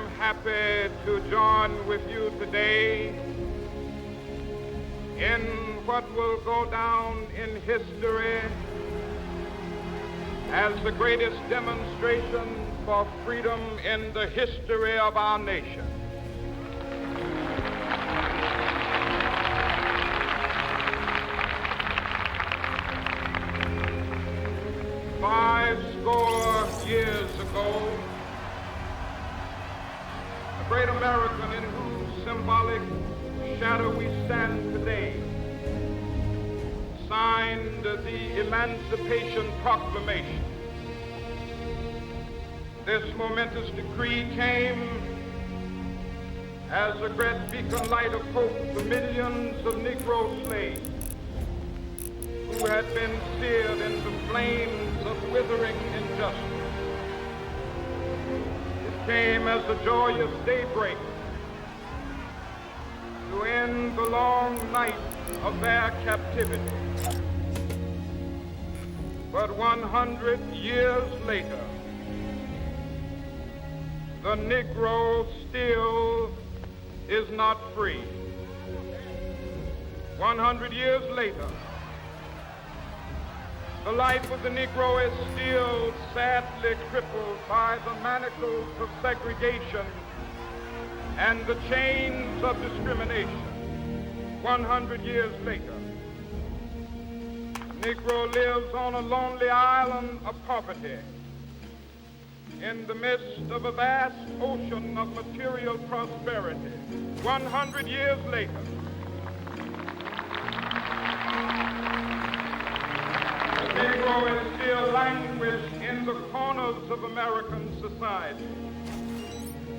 am happy to join with you today in what will go down in history as the greatest demonstration for freedom in the history of our nation. Fourscore years ago, a great American in whose symbolic shadow we stand today signed the Emancipation Proclamation. This momentous decree came as a great beacon light of hope to millions of Negro slaves who had been seared in the flames of withering injustice. It came as a joyous daybreak to end the long night of their captivity. But 100 years later, the Negro still is not free. 100 years later, the life of the Negro is still sadly crippled by the manacles of segregation and the chains of discrimination. 100 years later, the Negro lives on a lonely island of poverty in the midst of a vast ocean of material prosperity. 100 years later, the Negro is still languished in the corners of American society,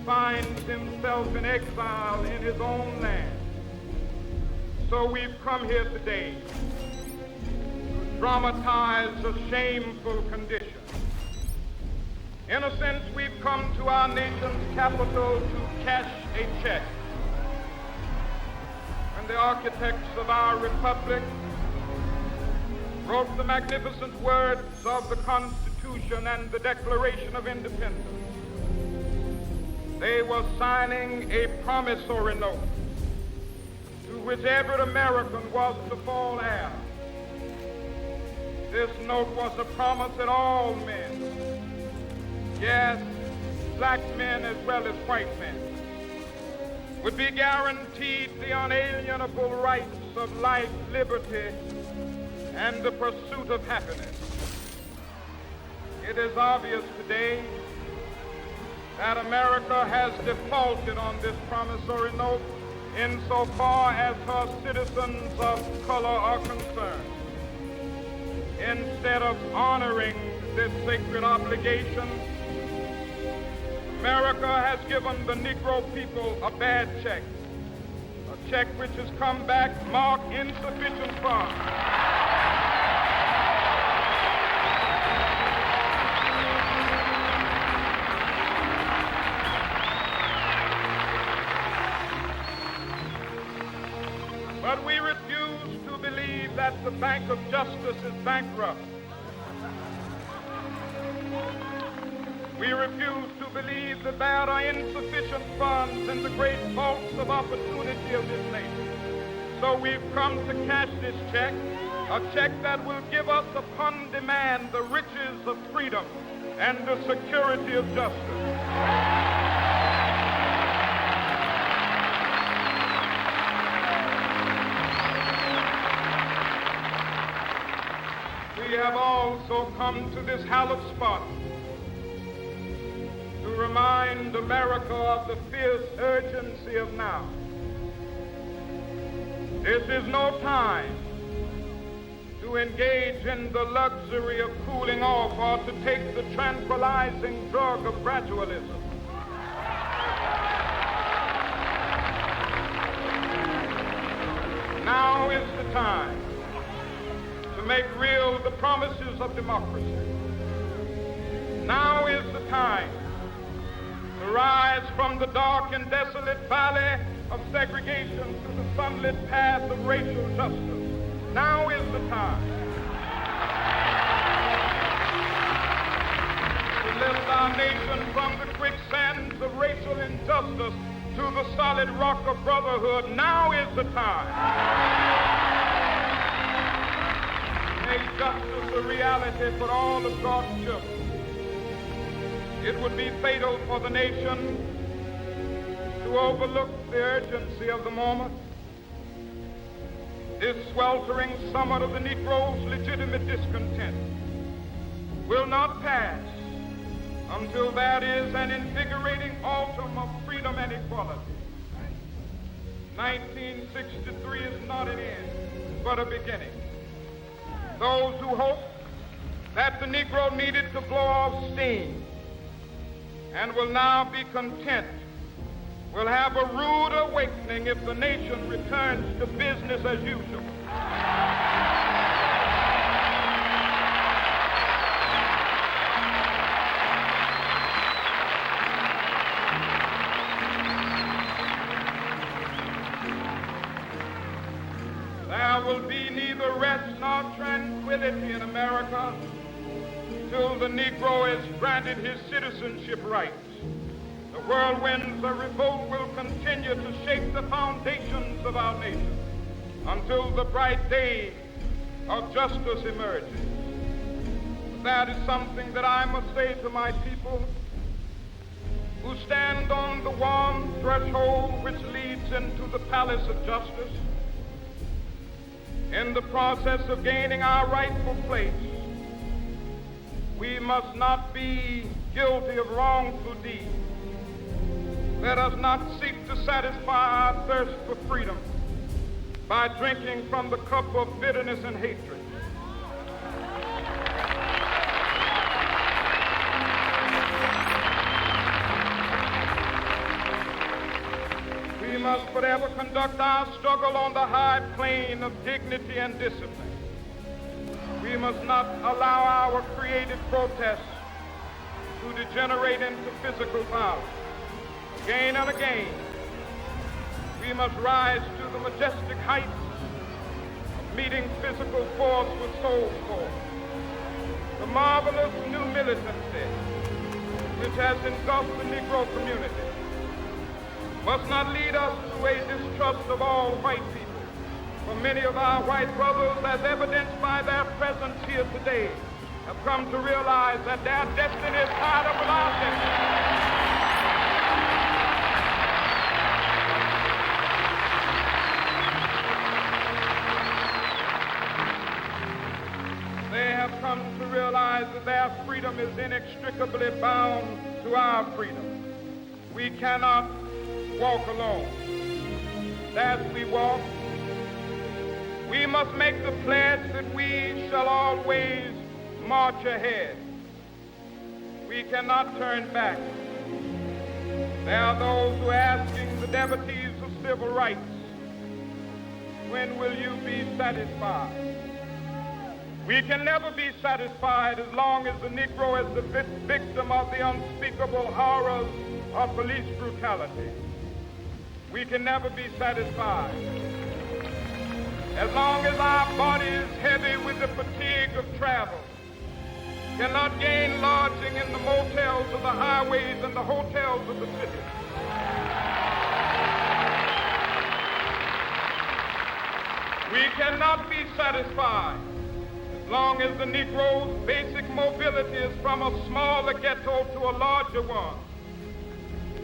finds himself in exile in his own land. So we've come here today to dramatize a shameful condition. In a sense, we've come to our nation's capital to cash a check. When the architects of our republic wrote the magnificent words of the Constitution and the Declaration of Independence, they were signing a promissory note to which every American was to fall heir. This note was a promise that all men, yes, black men as well as white men, would be guaranteed the unalienable rights of life, liberty, and the pursuit of happiness. It is obvious today that America has defaulted on this promissory note insofar as her citizens of color are concerned. Instead of honoring this sacred obligation, America has given the Negro people a bad check, a check which has come back marked insufficient funds. But we refuse to believe that the Bank of Justice is bankrupt. We refuse to believe that there are insufficient funds in the great vaults of opportunity of this nation. So we've come to cash this check, a check that will give us upon demand the riches of freedom and the security of justice. We have also come to this hallowed spot to remind America of the fierce urgency of now. This is no time to engage in the luxury of cooling off or to take the tranquilizing drug of gradualism. Now is the time to make real the promises of democracy. Now is the time to rise from the dark and desolate valley of segregation to the sunlit path of racial justice. Now is the time to lift our nation from the quicksands of racial injustice justice to the solid rock of brotherhood. Now is the time. Make justice a reality for all of God's children. It would be fatal for the nation to overlook the urgency of the moment. This sweltering summit of the Negro's legitimate discontent will not pass until that is an invigorating autumn of freedom and equality. 1963 is not an end, but a beginning. Those who hope that the Negro needed to blow off steam and will now be content will have a rude awakening if the nation returns to business as usual. There will be neither rest nor tranquility in America till the Negro is granted his citizenship rights. The whirlwinds of revolt will continue to shake the foundations of our nation until the bright day of justice emerges. But that is something that I must say to my people who stand on the warm threshold which leads into the palace of justice. In the process of gaining our rightful place, we must not be guilty of wrongful deeds. Let us not seek to satisfy our thirst for freedom by drinking from the cup of bitterness and hatred. We must forever conduct our struggle on the high plane of dignity and discipline. We must not allow our creative protests to degenerate into physical violence. Again and again, we must rise to the majestic heights of meeting physical force with soul force. The marvelous new militancy which has engulfed the Negro community must not lead us to a distrust of all white people. For many of our white brothers, as evidenced by their presence here today, have come to realize that their destiny is tied up with our destiny. They have come to realize that their freedom is inextricably bound to our freedom. We cannot walk alone. As we walk, we must make the pledge that we shall always march ahead. We cannot turn back. There are those who are asking the devotees of civil rights, when will you be satisfied? We can never be satisfied as long as the Negro is the victim of the unspeakable horrors of police brutality. We can never be satisfied as long as our body is heavy with the fatigue of travel, cannot gain lodging in the motels of the highways and the hotels of the city. We cannot be satisfied as long as the Negro's basic mobility is from a smaller ghetto to a larger one.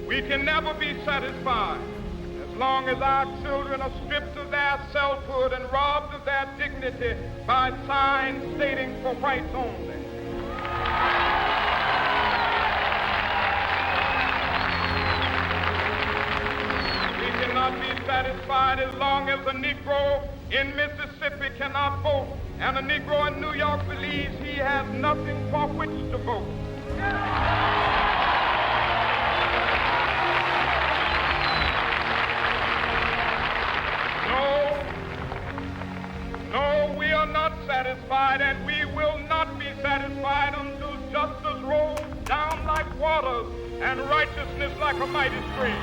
We can never be satisfied as long as our children are stripped of their selfhood and robbed of their dignity by signs stating for whites only. We cannot be satisfied as long as the Negro in Mississippi cannot vote and a Negro in New York believes he has nothing for which to vote. No, we are not satisfied, and we will not be satisfied until justice rolls down like waters and righteousness like a mighty stream.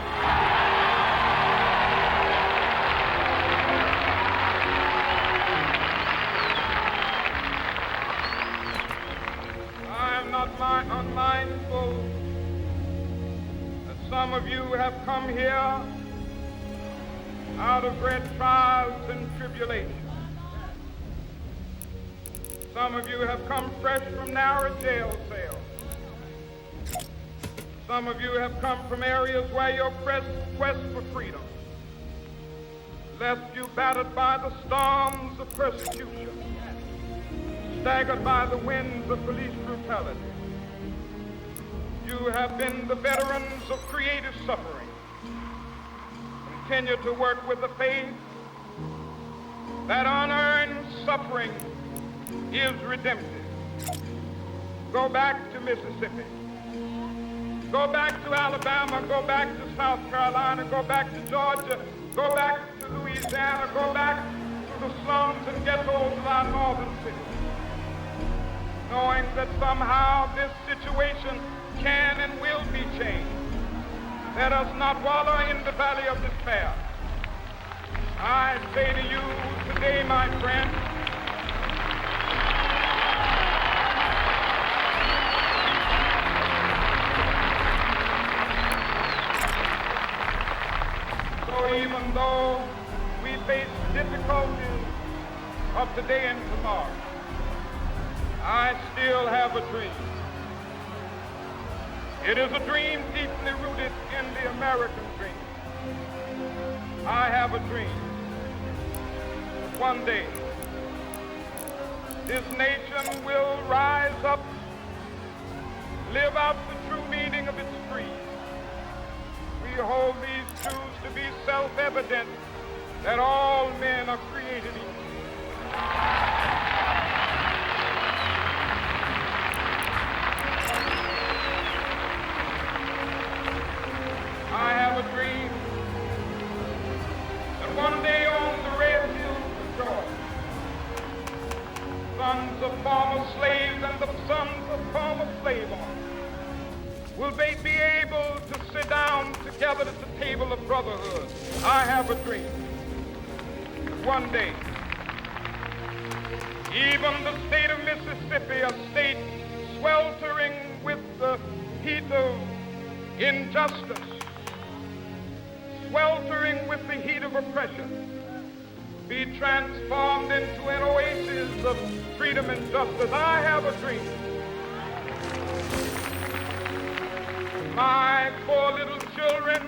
I am not unmindful that Some of you have come here out of great trials and tribulations. Some of you have come fresh from narrow jail cells. Some of you have come from areas where your quest for freedom left you battered by the storms of persecution, staggered by the winds of police brutality. You have been the veterans of creative suffering. Continue to work with the faith that unearned suffering is redemptive. Go back to Mississippi. Go back to Alabama. Go back to South Carolina. Go back to Georgia. Go back to Louisiana. Go back to the slums and ghettos of our northern cities, knowing that somehow this situation can and will be changed. Let us not wallow in the valley of despair. I say to you today, my friend, so even though we face difficulties of today and tomorrow, I still have a dream. It is a dream deeply rooted in the American dream. I have a dream. One day, this nation will rise up, live out the true meaning of its creed. We hold these truths to be self-evident, that all men are created equal. I have a dream that one day on the red hills of Georgia, sons of former slaves and the sons of former slave owners will they be able to sit down together at the table of brotherhood. I have a dream that one day, even the state of Mississippi, a state sweltering with the heat of injustice, sweltering with the heat of oppression, be transformed into an oasis of freedom and justice. I have a dream. My poor little children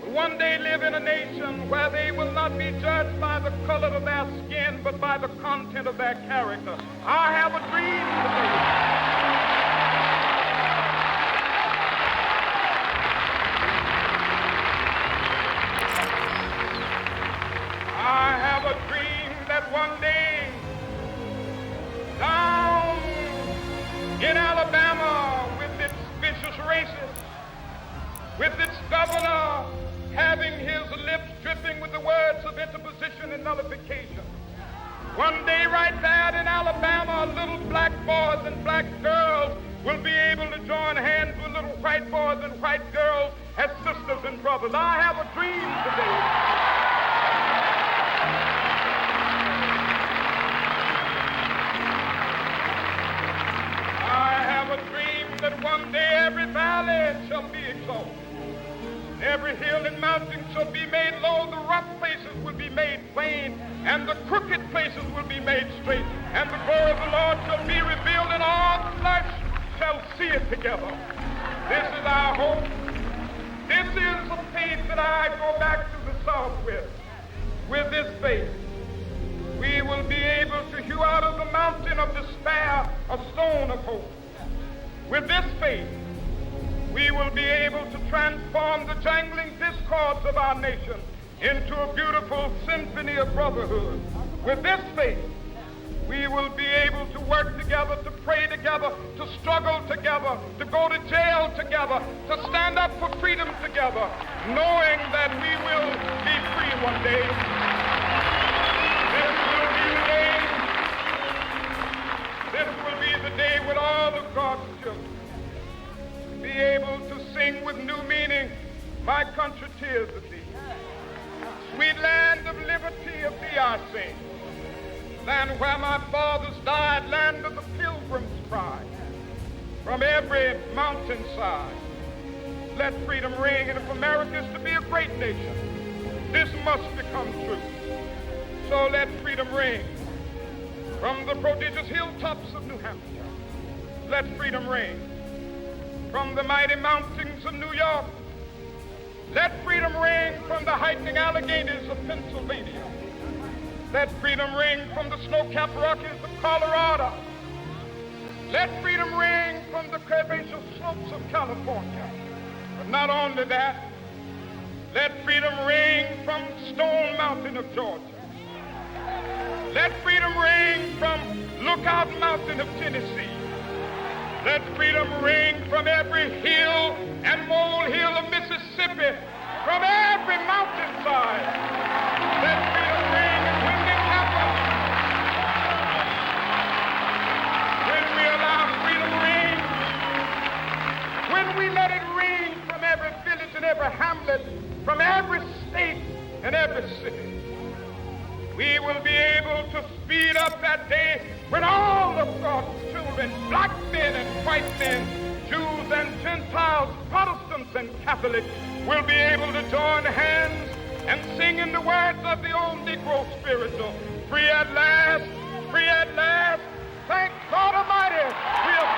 will one day live in a nation where they will not be judged by the color of their skin, but by the content of their character. I have a dream today. I have a dream that one day down in Alabama, with its vicious racists, with its governor having his lips dripping with the words of interposition and nullification, one day right there in Alabama, little black boys and black girls will be able to join hands with little white boys and white girls as sisters and brothers. I have a dream today. A dream that one day every valley shall be exalted, every hill and mountain shall be made low, the rough places will be made plain, and the crooked places will be made straight, and the glory of the Lord shall be revealed, and all flesh shall see it together. This is our hope. This is the faith that I go back to the South with. With this faith, we will be able to hew out of the mountain of despair a stone of hope. With this faith, we will be able to transform the jangling discords of our nation into a beautiful symphony of brotherhood. With this faith, we will be able to work together, to pray together, to struggle together, to go to jail together, to stand up for freedom together, knowing that we will be free one day. This will be the day with all of God's children be able to sing with new meaning, my country, tears of thee. Sweet land of liberty, of thee I sing. Land where my fathers died, land of the pilgrim's pride. From every mountainside, let freedom ring. And if America is to be a great nation, this must become true. So let freedom ring from the prodigious hilltops of New Hampshire. Let freedom ring from the mighty mountains of New York. Let freedom ring from the heightening Alleghenies of Pennsylvania. Let freedom ring from the snow-capped Rockies of Colorado. Let freedom ring from the curvaceous slopes of California. But not only that, let freedom ring from Stone Mountain of Georgia. Let freedom ring from Lookout Mountain of Tennessee. Let freedom ring from every hill and molehill of Mississippi, from every mountainside. Let freedom ring, and when it happens, when we allow freedom ring, when we let it ring from every village and every hamlet, from every state and every city, we will be able to speed up that day when all of God's children, black men and white men, Jews and Gentiles, Protestants and Catholics, will be able to join hands and sing in the words of the old Negro spiritual, free at last, thank God Almighty, we are